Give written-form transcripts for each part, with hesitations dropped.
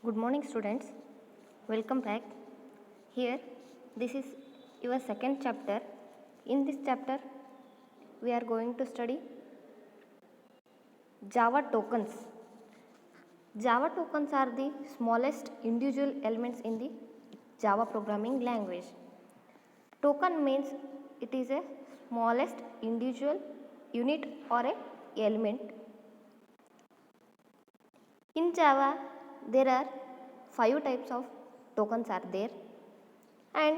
Good morning, students. Welcome back. Here, this is your second chapter. In this chapter, we are going to study Java tokens. Java tokens are the smallest individual elements in the Java programming language. Token means it is a smallest individual unit or a element. In Java, there are 5 types of tokens are there, and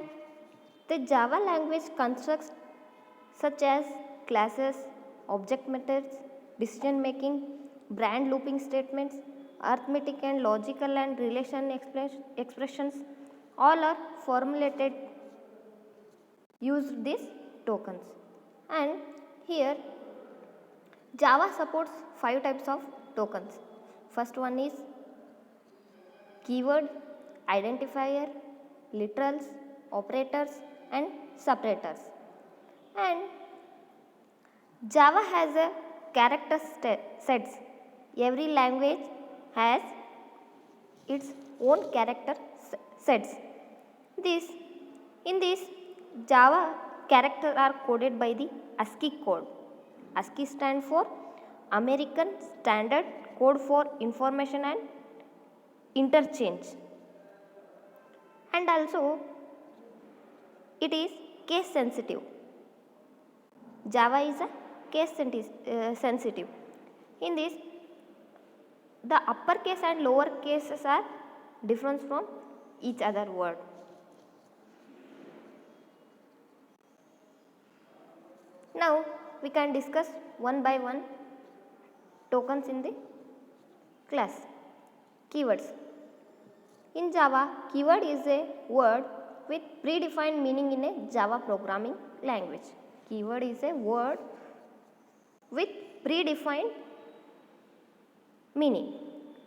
the Java language constructs such as classes, object methods, decision making, brand looping statements, arithmetic and logical and relation expressions all are formulated use these tokens. And here Java supports 5 types of tokens. First one is keyword, identifier, literals, operators and separators. And Java has a character sets. Every language has its own character sets. In this Java characters are coded by the ASCII code. ASCII stands for American Standard Code for Information and Interchange, and also it is case sensitive. Java is a case sensitive. In this, the uppercase and lower cases are different from each other word. Now we can discuss one by one tokens in the class. Keywords. In Java, keyword is a word with predefined meaning in a Java programming language. Keyword is a word with predefined meaning.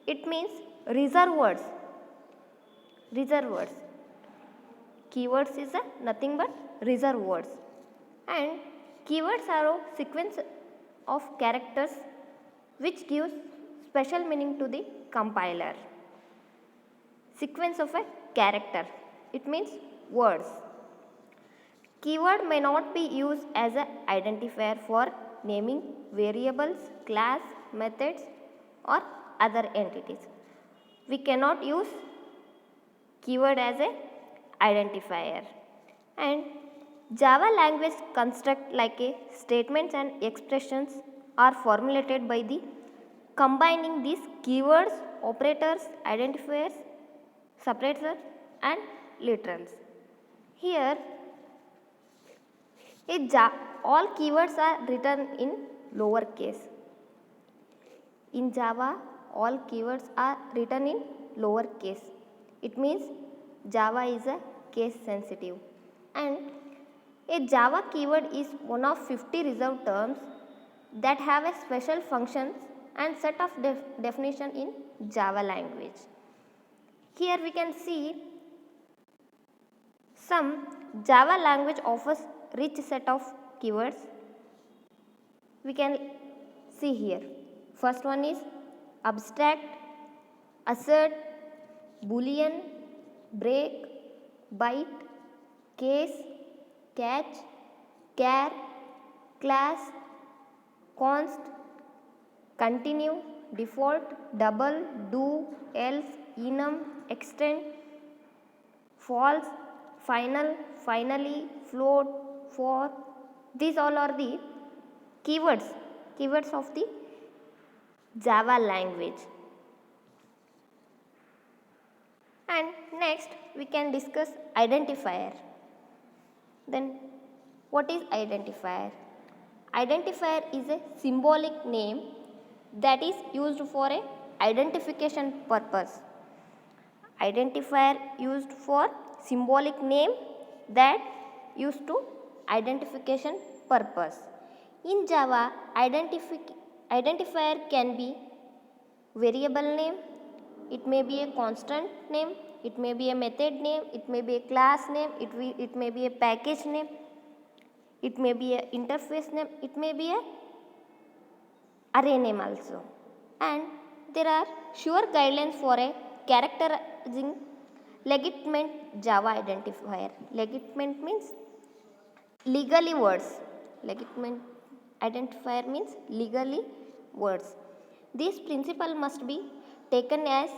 It means reserved words. Reserved words. Keywords is a nothing but reserved words. And keywords are a sequence of characters which gives special meaning to the compiler. Sequence of a character. It means words. Keyword may not be used as an identifier for naming variables, class, methods or other entities. We cannot use keyword as a identifier. And Java language construct like a statements and expressions are formulated by the combining these keywords, operators, identifiers, separators and literals. Here all keywords are written in lower case. In Java, all keywords are written in lower case. It means Java is a case sensitive. And a Java keyword is one of 50 reserved terms that have a special functions and set of definition in Java language. Here we can see some Java language offers rich set of keywords. We can see here. First one is abstract, assert, boolean, break, byte, case, catch, char, class, const, continue, default, double, do, else, enum, extend, false, final, finally, float, for. These all are the keywords of the Java language. And next we can discuss identifier. Then what is identifier? Identifier is a symbolic name that is used for a identification purpose. Identifier used for symbolic name that used to identification purpose. In Java, identifier can be variable name, it may be a constant name, it may be a method name, it may be a class name, it may be a package name, it may be a interface name, it may be a array name also. And there are sure guidelines for a characterizing legitimate Java identifier. Legitimate means legally words. Legitimate identifier means legally words. This principle must be taken as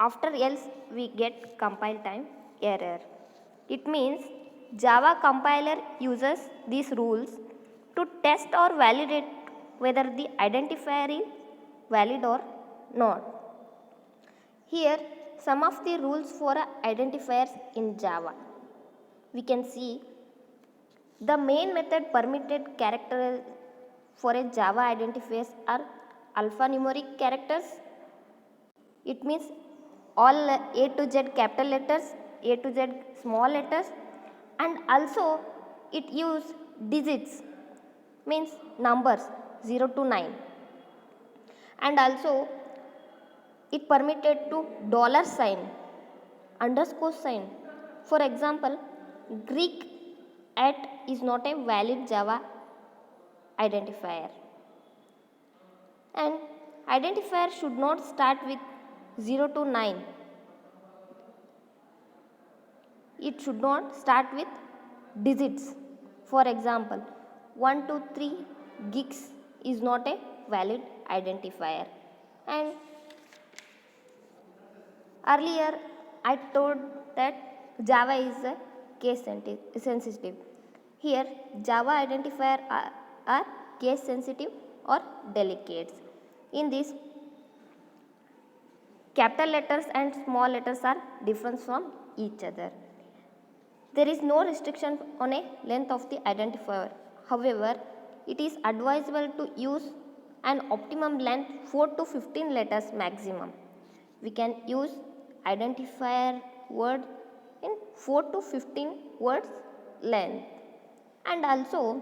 after, else we get compile time error. It means Java compiler uses these rules to test or validate whether the identifier is valid or not. Here some of the rules for identifiers in Java. We can see the main method permitted characters for a Java identifiers are alphanumeric characters. It means all A to Z capital letters, A to Z small letters, and also it use digits, means numbers 0 to 9, and also it permitted to dollar sign, underscore sign. For example, Greek at is not a valid Java identifier, and identifier should not start with 0 to 9. It should not start with digits. For example, 1 to 3 gigs is not a valid identifier. And earlier I told that Java is a case sensitive. Here Java identifier are case sensitive or delicate. In this, capital letters and small letters are different from each other. There is no restriction on a length of the identifier. However, it is advisable to use an optimum length 4 to 15 letters maximum. We can use identifier word in 4 to 15 words length, and also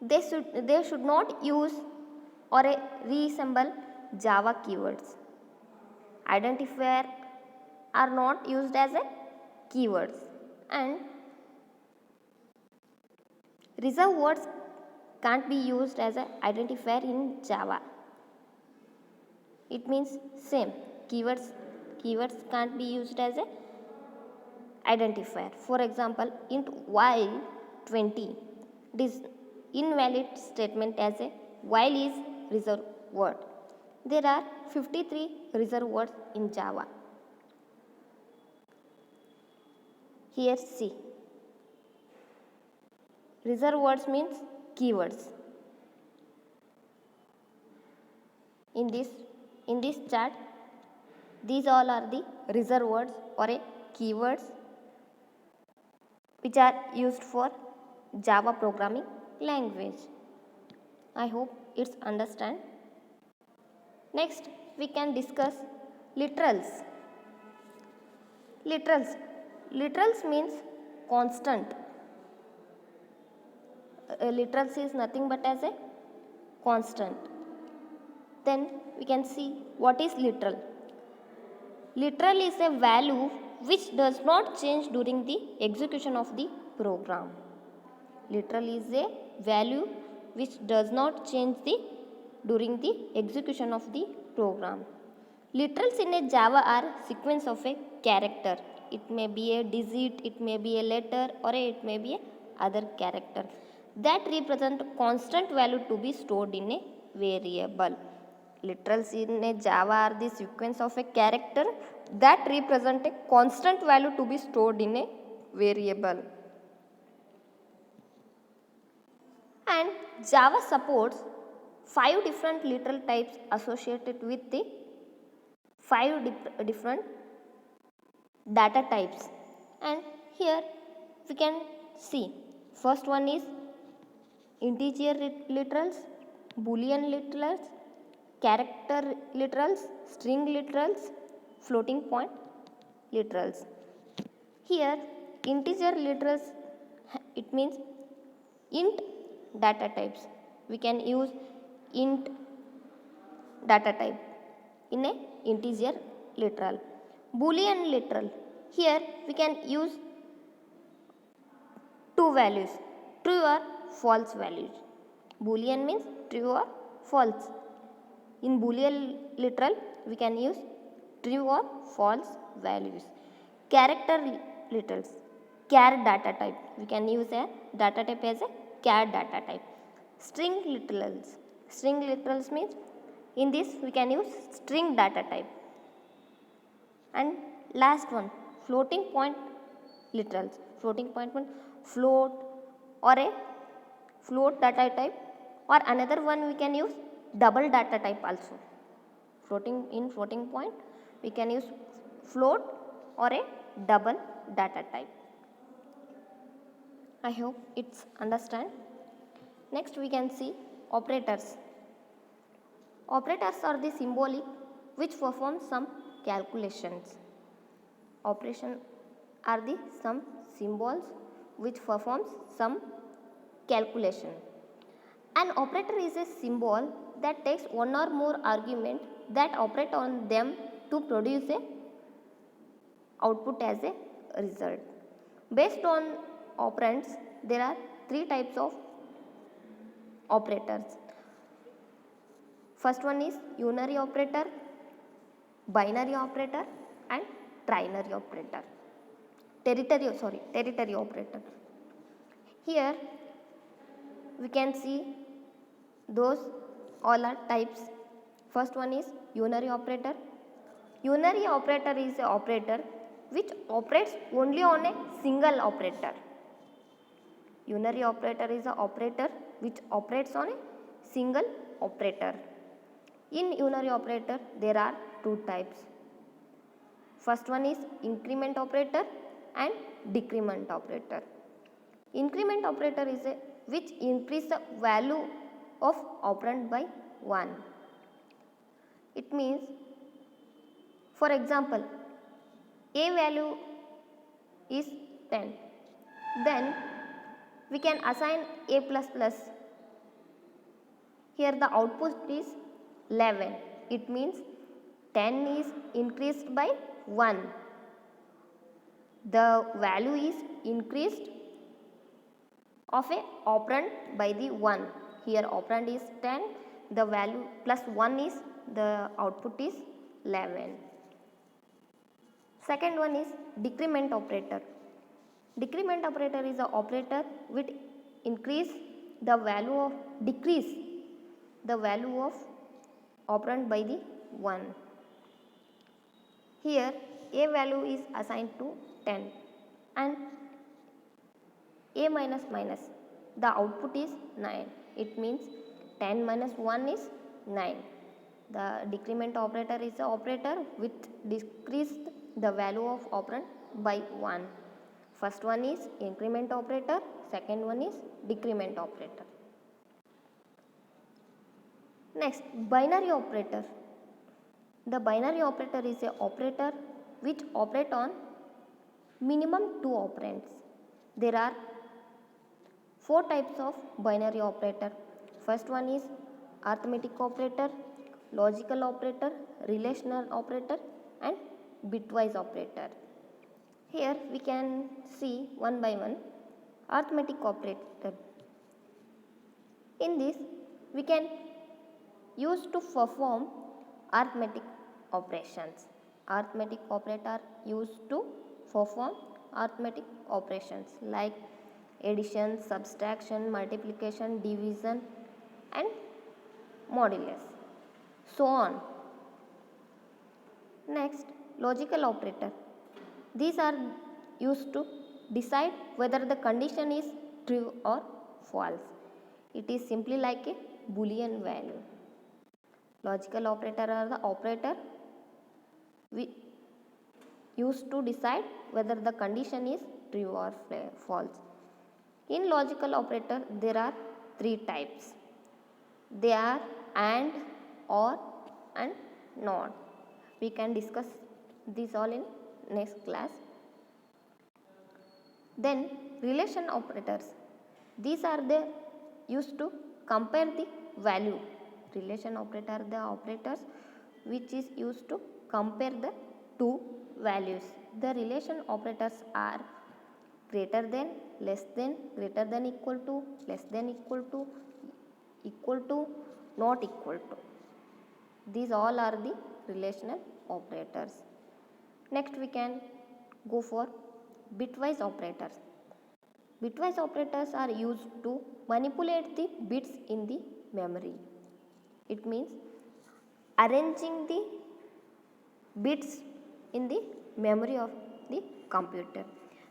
they should not use or reassemble Java keywords. Identifier are not used as a keywords, and reserved words can't be used as an identifier in Java. It means same keywords can't be used as a identifier. For example, int while 20, this invalid statement as a while is reserved word. There are 53 reserved words in Java. Here see, reserved words means keywords. In this chart, these all are the reserved words or a keywords which are used for Java programming language. I hope it's understand. Next, we can discuss literals. Literals means constant. Literals is nothing but as a constant. Then we can see what is literal. Literal is a value which does not change during the execution of the program. Literal is a value which does not change during the execution of the program. Literals in a Java are sequence of a character. It may be a digit, it may be a letter, or it may be a other character that represent constant value to be stored in a variable. Literals in a Java are the sequence of a character that represent a constant value to be stored in a variable. And Java supports 5 different literal types associated with the 5 different data types. And here we can see first one is integer literals, boolean literals, character literals, string literals, floating point literals. Here integer literals, it means int data types. We can use int data type in a integer literal. Boolean literal, here we can use two values, true or false values. Boolean means true or false. In Boolean literal, we can use true or false values. Character literals, char data type. We can use a data type as a char data type. String literals. String literals means in this we can use string data type. And last one, floating point literals. Floating point means float or a float data type, or another one we can use double data type also. Floating point we can use float or a double data type. I hope it's understand. Next we can see operators. Operators are the symbolic which perform some calculations. Operation are the some symbols which performs some calculation. An operator is a symbol that takes one or more argument that operate on them to produce a output as a result. Based on operands, there are three types of operators. First one is unary operator, binary operator and trinary operator. Tertiary operator. Here we can see those all are types. First one is unary operator. Unary operator is an operator which operates only on a single operator. Unary operator is an operator which operates on a single operator. In unary operator there are two types. First one is increment operator and decrement operator. Increment operator is a which increase the value of operand by 1. It means, for example, a value is 10. Then we can assign a plus plus. Here the output is 11. It means 10 is increased by 1. The value is increased of a operand by the 1. Here operand is 10, the value plus 1 is the output is 11. Second one is decrement operator. Decrement operator is an operator which decrease the value of operand by the 1. Here a value is assigned to 10 and a minus minus, the output is 9. It means 10 minus 1 is 9. The decrement operator is an operator which decreased the value of operand by 1. First one is increment operator, second one is decrement operator. Next, binary operator. The binary operator is an operator which operate on minimum 2 operands. There are 4 types of binary operator. First one is arithmetic operator, logical operator, relational operator and bitwise operator. Here we can see one by one. Arithmetic operator. In this we can use to perform arithmetic operations. Arithmetic operator used to perform arithmetic operations like addition, subtraction, multiplication, division and modulus, so on. Next, logical operator. These are used to decide whether the condition is true or false. It is simply like a Boolean value. Logical operator are the operator we used to decide whether the condition is true or false. In logical operator there are 3 types. They are and, or and not. We can discuss these all in next class. Then relation operators. These are the used to compare the value. Relation operator are the operators which is used to compare the two values. The relation operators are greater than, less than, greater than equal to, less than equal to, not equal to. These all are the relational operators. Next we can go for bitwise operators. Bitwise operators are used to manipulate the bits in the memory. It means arranging the bits in the memory of the computer.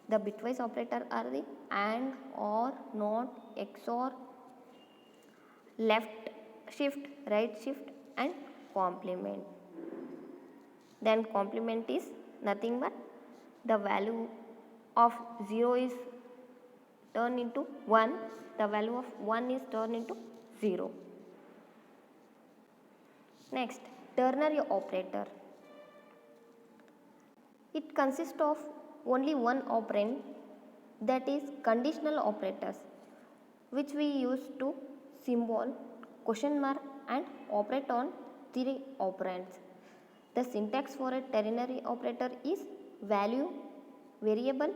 The bitwise operator are the AND, OR, NOT, XOR, left shift, right shift and complement. Then complement is nothing but the value of 0 is turned into 1, the value of 1 is turned into 0. Next, ternary operator. It consists of only one operand, that is conditional operators, which we use to symbol, question mark and operate on three operands. The syntax for a ternary operator is value variable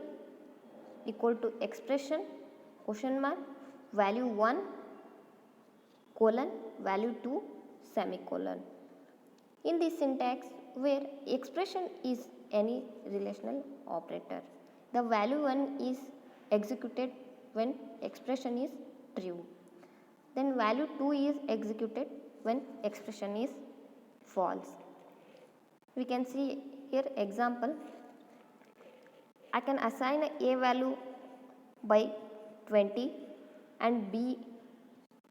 equal to expression question mark value 1 colon value 2 semicolon. In this syntax, where expression is any relational operator, the value 1 is executed when expression is true. Then value 2 is executed when expression is false. We can see here example. I can assign a value by 20 and b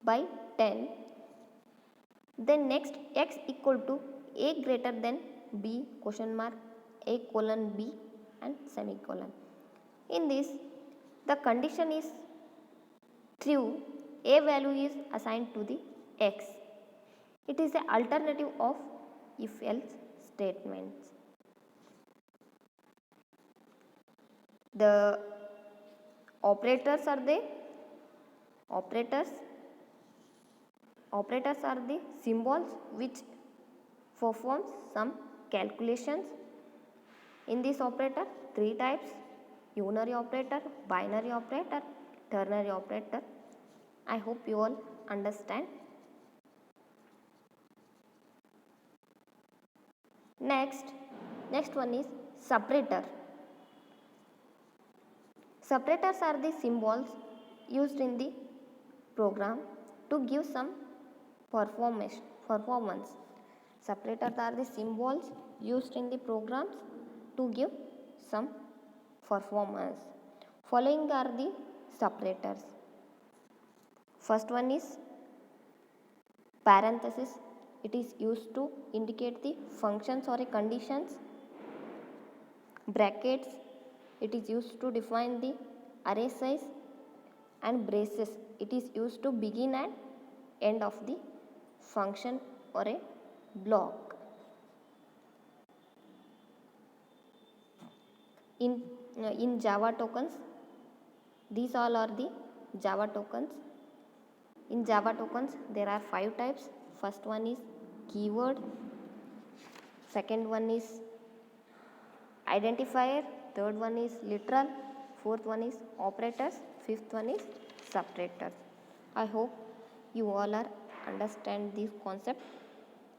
by 10. Then next x equal to a greater than b question mark a colon b and semicolon. In this, the condition is true, a value is assigned to the x. It is the alternative of if else statements. The operators are the symbols which performs some calculations. In this operator, three types: unary operator, binary operator, ternary operator. I hope you all understand. Next one is separator. Separators are the symbols used in the program to give some performance. Separators are the symbols used in the programs to give some performance. Following are the separators. First one is parenthesis. It is used to indicate the functions or conditions. Brackets. It is used to define the array size, and braces. It is used to begin and end of the function or a block. In Java tokens, these all are the Java tokens. In Java tokens, there are 5 types. First one is keyword, second one is identifier, third one is literal, fourth one is operators, fifth one is separators. I hope you all are understand this concept.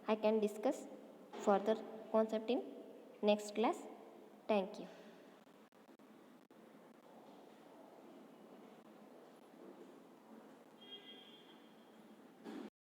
I can discuss further concept in next class. Thank you.